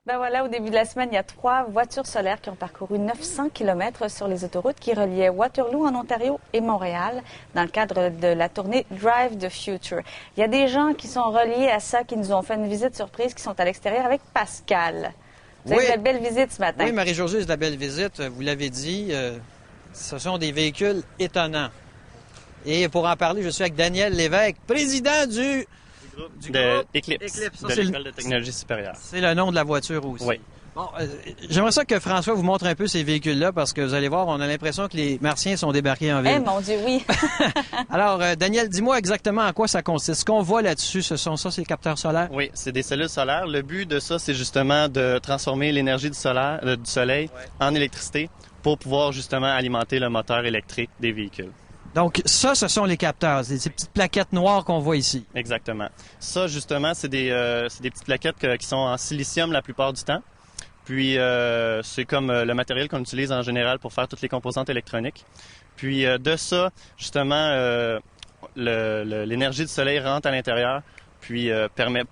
Ben voilà, au début de la semaine, il y a 3 voitures solaires qui ont parcouru 900 km sur les autoroutes qui reliaient Waterloo en Ontario et Montréal dans le cadre de la tournée Drive the Future. Il y a des gens qui sont reliés à ça, qui nous ont fait une visite surprise, qui sont à l'extérieur avec Pascal. Vous avez de la belle visite ce matin. Oui, Marie-Josée, c'est de la belle visite. Vous l'avez dit, ce sont des véhicules étonnants. Et pour en parler, je suis avec Daniel Lévesque, président du groupe Eclipse, Ça, de l'École de technologie supérieure. C'est le nom de la voiture aussi. Oui. Bon, j'aimerais ça que François vous montre un peu ces véhicules-là parce que vous allez voir, on a l'impression que les Martiens sont débarqués en ville. Eh mon Dieu, oui! Alors, Daniel, dis-moi exactement en quoi ça consiste. Ce qu'on voit là-dessus, ce sont ça, ces capteurs solaires? Oui, c'est des cellules solaires. Le but de ça, c'est justement de transformer l'énergie du soleil en électricité pour pouvoir justement alimenter le moteur électrique des véhicules. Donc, ça, ce sont les capteurs, ces petites plaquettes noires qu'on voit ici. Exactement. Ça, justement, c'est des petites plaquettes qui sont en silicium la plupart du temps. Puis, c'est comme le matériel qu'on utilise en général pour faire toutes les composantes électroniques. Puis, de ça, justement, l'énergie du soleil rentre à l'intérieur, puis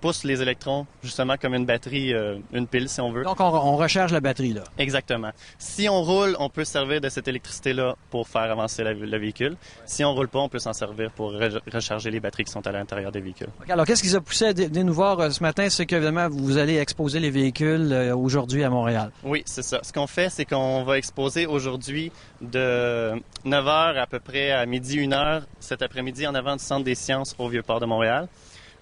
pousse les électrons, justement, comme une batterie, une pile, si on veut. Donc, on recharge la batterie, là. Exactement. Si on roule, on peut se servir de cette électricité-là pour faire avancer le véhicule. Si on roule pas, on peut s'en servir pour recharger les batteries qui sont à l'intérieur des véhicules. Alors, qu'est-ce qui vous a poussé à venir nous voir ce matin? C'est qu'évidemment, vous allez exposer les véhicules aujourd'hui à Montréal. Oui, c'est ça. Ce qu'on fait, c'est qu'on va exposer aujourd'hui de 9h à peu près à midi, 1h, cet après-midi, en avant du Centre des sciences au Vieux-Port de Montréal.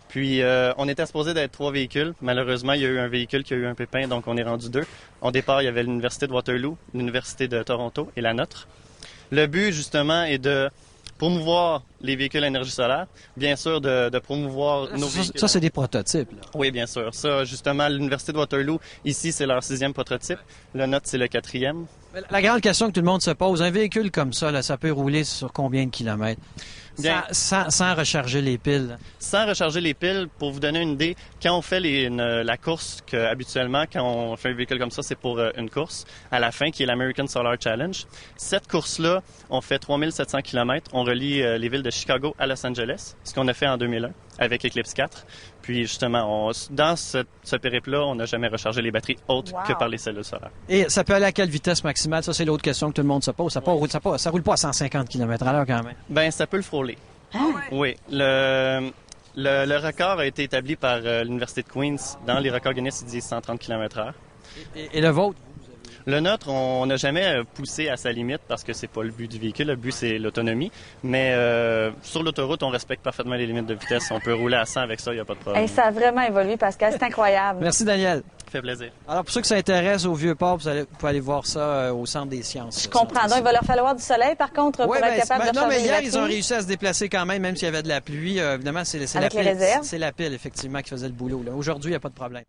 Puis, on était supposé d'être 3 véhicules. Malheureusement, il y a eu un véhicule qui a eu un pépin, donc on est rendu 2. Au départ, il y avait l'Université de Waterloo, l'Université de Toronto et la nôtre. Le but, justement, est de promouvoir les véhicules à énergie solaire. Bien sûr, de promouvoir nos véhicules. Ça, c'est des prototypes, là. Oui, bien sûr. Ça, justement, l'Université de Waterloo, ici, c'est leur 6e prototype. Le nôtre, c'est le 4e. La grande question que tout le monde se pose, un véhicule comme ça, là, ça peut rouler sur combien de kilomètres? Bien, sans recharger les piles. Sans recharger les piles, pour vous donner une idée, quand on fait la course, habituellement, quand on fait un véhicule comme ça, c'est pour une course à la fin, qui est l'American Solar Challenge. Cette course-là, on fait 3700 km. On relie les villes de Chicago à Los Angeles, ce qu'on a fait en 2001 avec Eclipse 4. Puis justement, dans ce périple-là, on n'a jamais rechargé les batteries autres que par les cellules solaires. Et ça peut aller à quelle vitesse maximale? Ça, c'est l'autre question que tout le monde se pose. Ça roule pas à 150 km/h quand même. Ben, ça peut le frôler. Ah. Oui. Le record a été établi par l'Université de Queens. Dans les records Guinness, ils disent 130 km/h. Et le vôtre? Le nôtre, on n'a jamais poussé à sa limite parce que c'est pas le but du véhicule. Le but, c'est l'autonomie. Mais sur l'autoroute, on respecte parfaitement les limites de vitesse. On peut rouler à 100 avec ça, il n'y a pas de problème. Hey, ça a vraiment évolué, Pascal. C'est incroyable. Merci, Daniel. Ça fait plaisir. Alors, pour ceux qui s'intéressent au Vieux-Port, vous pouvez aller voir ça au Centre des sciences. Je comprends. Donc, il va leur falloir du soleil, par contre, pour être capable de recharger non, mais hier, les ils ont batteries. réussi à se déplacer quand même s'il y avait de la pluie. Évidemment, c'est la Avec les pile. réserves. C'est la pile, effectivement, qui faisait le boulot. Aujourd'hui, il n'y a pas de problème.